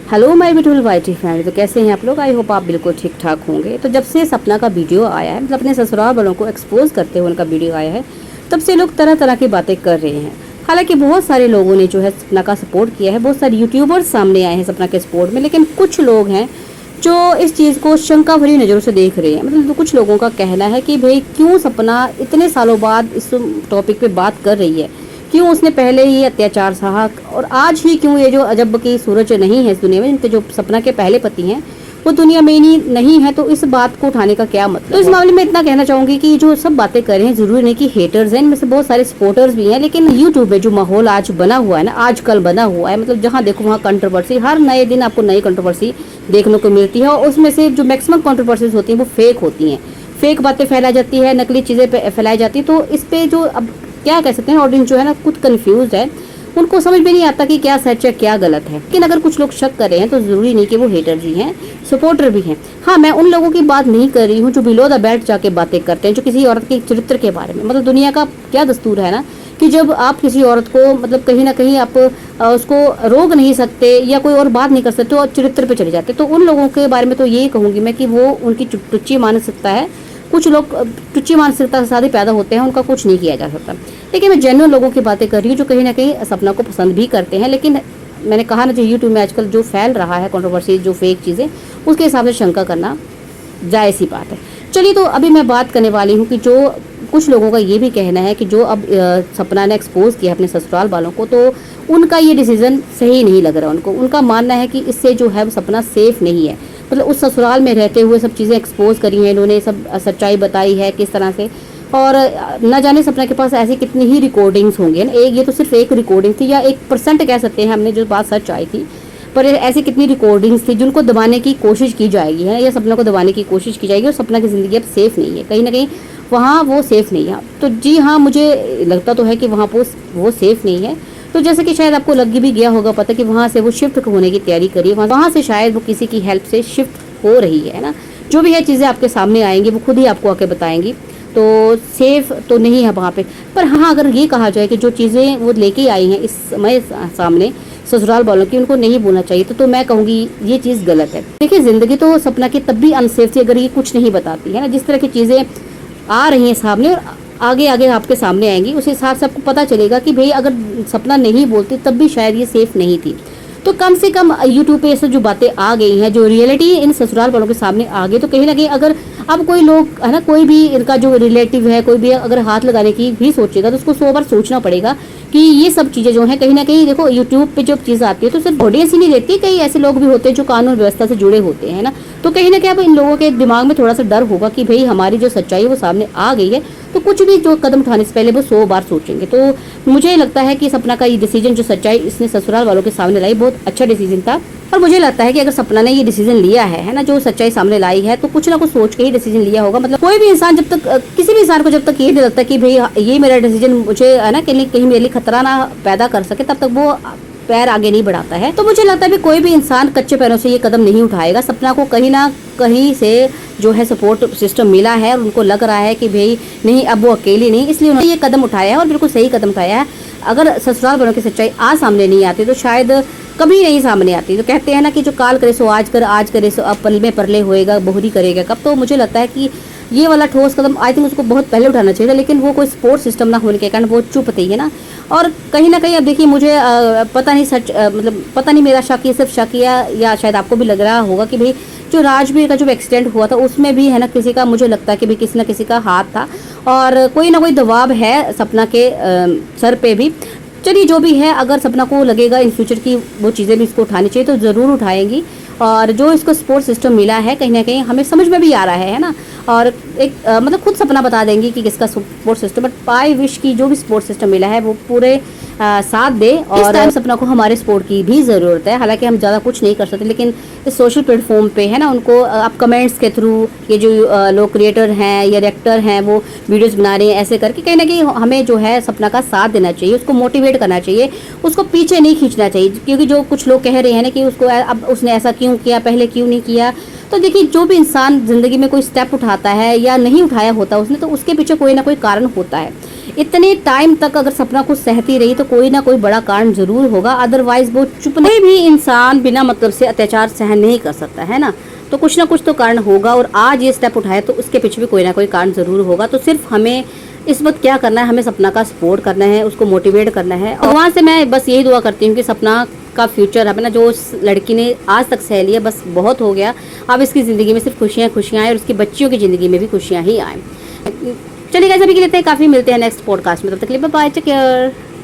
Hello my beautiful वाइटी friend. तो कैसे हैं आप लोग? आई होप आप बिल्कुल ठीक ठाक होंगे। तो जब से सपना का वीडियो आया है, मतलब अपने ससुराल वालों को एक्सपोज करते हुए उनका वीडियो आया है, तब से लोग तरह तरह की बातें कर रहे हैं। हालांकि बहुत सारे लोगों ने जो है सपना का सपोर्ट किया है, बहुत सारे यूट्यूबर्स सामने आए हैं सपना के सपोर्ट में, लेकिन कुछ लोग हैं जो इस चीज़ को शंका भरी नज़रों से देख रहे हैं। मतलब तो कुछ लोगों का कहना है कि भाई क्यों सपना इतने सालों बाद इस टॉपिक पे बात कर रही है, क्यों उसने पहले ही अत्याचार सहा और आज ही क्यों ये जो अजब की सूरज नहीं है इस दुनिया में, जिनके जो सपना के पहले पति हैं वो दुनिया में ही नहीं है, तो इस बात को उठाने का क्या मतलब। तो इस मामले में इतना कहना चाहूंगी कि जो सब बातें कर रहे हैं जरूरी नहीं कि हेटर्स हैं, इनमें से बहुत सारे सपोर्टर्स भी हैं, लेकिन यूट्यूब में जो माहौल आज बना हुआ है ना, आजकल बना हुआ है, मतलब जहाँ देखो वहाँ कंट्रोवर्सी, हर नए दिन आपको नई कंट्रोवर्सी देखने को मिलती है। और उसमें से जो मैक्सिमम कंट्रोवर्सीज होती हैं वो फेक होती हैं, फेक बातें फैलाई जाती है, नकली चीज़ें फैलाई जाती है। तो इस पे जो अब क्या कह सकते हैं, ऑडियंस जो है ना खुद कंफ्यूज है, उनको समझ में नहीं आता कि क्या सच है क्या गलत है। लेकिन अगर कुछ लोग शक कर रहे हैं तो जरूरी नहीं कि वो हेटर भी हैं, सपोर्टर भी हैं। हाँ, मैं उन लोगों की बात नहीं कर रही हूँ जो बिलो द बेल्ट जाके बातें करते हैं, जो किसी औरत के चरित्र के बारे में, मतलब दुनिया का क्या दस्तूर है ना कि जब आप किसी औरत को मतलब कहीं ना कहीं आप उसको रोक नहीं सकते या कोई और बात नहीं कर सकते और चरित्र पे चले जाते, तो उन लोगों के बारे में तो यही कहूँगी मैं कि वो उनकी टुच्ची मानसिकता है। कुछ लोग टुच्ची मानसिकता के साथ ही पैदा होते हैं, उनका कुछ नहीं किया जा सकता। लेकिन मैं जेन्युइन लोगों की बातें कर रही हूँ जो कहीं ना कहीं सपना को पसंद भी करते हैं। लेकिन मैंने कहा ना, जो यूट्यूब में आजकल जो फैल रहा है कंट्रोवर्सी, जो फेक चीज़ें, उसके हिसाब से शंका करना जायज़ सी बात है। चलिए, तो अभी मैं बात करने वाली हूँ कि जो कुछ लोगों का ये भी कहना है कि जो अब सपना ने एक्सपोज किया अपने ससुराल वालों को, तो उनका ये डिसीजन सही नहीं लग रहा उनको। उनका मानना है कि इससे जो है वो सपना सेफ नहीं है। मतलब उस ससुराल में रहते हुए सब चीज़ें एक्सपोज करी हैं इन्होंने, सब सच्चाई बताई है किस तरह से, और न जाने सपना के पास ऐसी कितनी ही रिकॉर्डिंग्स होंगी। एक ये तो सिर्फ एक रिकॉर्डिंग थी या 1% कह सकते हैं हमने जो बात सच आई थी, पर ऐसी कितनी रिकॉर्डिंग्स थी जिनको दबाने की कोशिश की जाएगी है, या सपना को दबाने की कोशिश की जाएगी, और सपना की ज़िंदगी अब सेफ़ नहीं है, कहीं ना कहीं वहाँ वो सेफ़ नहीं है। तो जी हाँ, मुझे लगता तो है कि वहाँ पर वो सेफ़ नहीं है। तो जैसे कि शायद आपको लग भी गया होगा पता कि वहाँ से वो शिफ्ट होने की तैयारी करी है, वहाँ से शायद वो किसी की हेल्प से शिफ्ट हो रही है ना। जो भी है चीज़ें आपके सामने आएंगी, वो खुद ही आपको आके बताएंगी। तो सेफ तो नहीं है वहाँ पे। पर हाँ, अगर ये कहा जाए कि जो चीज़ें वो लेके आई हैं इस समय सामने ससुराल वालों की, उनको नहीं बोलना चाहिए, तो मैं कहूँगी ये चीज़ गलत है। देखिए, ज़िंदगी तो सपना की तब भी अनसेफ थी अगर ये कुछ नहीं बताती है ना। जिस तरह की चीज़ें आ रही हैं सामने और आगे आगे आपके सामने आएंगी, उस हिसाब से आपको पता चलेगा कि भाई अगर सपना नहीं बोलती तब भी शायद ये सेफ नहीं थी। तो कम से कम यूट्यूब पे ऐसे जो बातें आ गई हैं, जो रियलिटी इन ससुराल वालों के सामने आ गई, तो कहीं ना कहीं अगर अब कोई लोग है ना, कोई भी इनका जो रिलेटिव है, कोई भी अगर हाथ लगाने की भी सोचेगा तो उसको 100 बार सोचना पड़ेगा कि ये सब चीज़ें जो हैं कहीं ना कहीं, देखो यूट्यूब पे जब चीज़ आती है तो सिर्फ ऑडियंस ही नहीं रहती, कई ऐसे लोग भी होते हैं जो कानून व्यवस्था से जुड़े होते हैं ना। तो कहीं ना कहीं अब इन लोगों के दिमाग में थोड़ा सा डर होगा कि भाई हमारी जो सच्चाई है वो सामने आ गई है, तो कुछ भी जो कदम उठाने से पहले वो 100 बार सोचेंगे। तो मुझे लगता है कि सपना का ये डिसीजन, जो सच्चाई इसने ससुराल वालों के सामने लाई, बहुत अच्छा डिसीजन था। और मुझे लगता है कि अगर सपना ने ये डिसीजन लिया है ना, जो सच्चाई सामने लाई है, तो कुछ ना कुछ सोच के ही डिसीजन लिया होगा। मतलब कोई भी इंसान जब तक, किसी भी इंसान को जब तक ये नहीं लगता कि भाई ये मेरा डिसीजन मुझे है ना कहीं मेरे लिए खतरा ना पैदा कर सके, तब तक वो पैर आगे नहीं बढ़ाता है। तो मुझे लगता है कि कोई भी इंसान कच्चे पैरों से ये कदम नहीं उठाएगा। सपना को कहीं ना कहीं से जो है सपोर्ट सिस्टम मिला है और उनको लग रहा है कि भाई नहीं, अब वो अकेली नहीं, इसलिए उन्होंने ये कदम उठाया है और बिल्कुल सही कदम उठाया है। अगर ससुराल वालों की सच्चाई आज सामने नहीं आती तो शायद कभी नहीं सामने आती। तो कहते हैं ना कि जो काल करे सो आज कर, आज करे सो अब पल में परले होएगा, बोहरी करेगा कब। तो मुझे लगता है कि ये वाला ठोस कदम आई थिंक उसको बहुत पहले उठाना चाहिए था, लेकिन वो कोई सपोर्ट सिस्टम ना होने के कारण वो चुप थी है ना। और कहीं ना कहीं अब देखिए, मुझे पता नहीं सच, मतलब पता नहीं, मेरा शक ये सिर्फ शक या शायद आपको भी लग रहा होगा कि भाई जो राजवीर का जो एक्सीडेंट हुआ था उसमें भी है ना किसी का, मुझे लगता है कि भाई किसी ना किसी का हाथ था और कोई ना कोई दबाव है सपना के सर पे भी। चलिए, जो भी है, अगर सपना को लगेगा इन फ्यूचर की वो चीज़ें भी इसको उठानी चाहिए तो ज़रूर उठाएंगी। और जो इसको सपोर्ट सिस्टम मिला है कहीं ना कहीं हमें समझ में भी आ रहा है ना। और एक मतलब खुद सपना बता देंगी कि किसका support system, but I wish की जो भी सपोर्ट सिस्टम मिला है वो पूरे साथ दे। और इस टाइम सपना को हमारे सपोर्ट की भी ज़रूरत है। हालांकि हम ज़्यादा कुछ नहीं कर सकते, लेकिन इस सोशल प्लेटफॉर्म पे है ना, उनको आप कमेंट्स के थ्रू, ये जो लोग क्रिएटर हैं या डायरेक्टर हैं वो वीडियोस बना रहे हैं, ऐसे करके कहीं ना कहीं हमें जो है सपना का साथ देना चाहिए, उसको मोटिवेट करना चाहिए, उसको पीछे नहीं खींचना चाहिए। क्योंकि जो कुछ लोग कह रहे हैं ना कि उसको अब उसने ऐसा क्यों किया, पहले क्यों नहीं किया, तो देखिए, जो भी इंसान ज़िंदगी में कोई स्टेप उठाता है या नहीं उठाया होता उसने, तो उसके पीछे कोई ना कोई कारण होता है। इतने टाइम तक अगर सपना को सहती रही तो कोई ना कोई बड़ा कारण जरूर होगा, अदरवाइज वो चुप नहीं। कोई भी इंसान बिना मतलब से अत्याचार सहन नहीं कर सकता है ना, तो कुछ ना कुछ तो कारण होगा, और आज ये स्टेप उठाया तो उसके पीछे भी कोई ना कोई कारण ज़रूर होगा। तो सिर्फ हमें इस वक्त क्या करना है, हमें सपना का सपोर्ट करना है, उसको मोटिवेट करना है। और वहाँ से मैं बस यही दुआ करती हूँ कि सपना का फ्यूचर है ना, जो उस लड़की ने आज तक सह लिया, बस बहुत हो गया। अब इसकी ज़िंदगी में सिर्फ खुशियाँ खुशियाँ आए और उसकी बच्चियों की ज़िंदगी में भी खुशियाँ ही आएँ। चलिए गाइस, अभी के लिए काफ़ी, मिलते हैं नेक्स्ट पॉडकास्ट में, तब तक के लिए बाय, टेक केयर।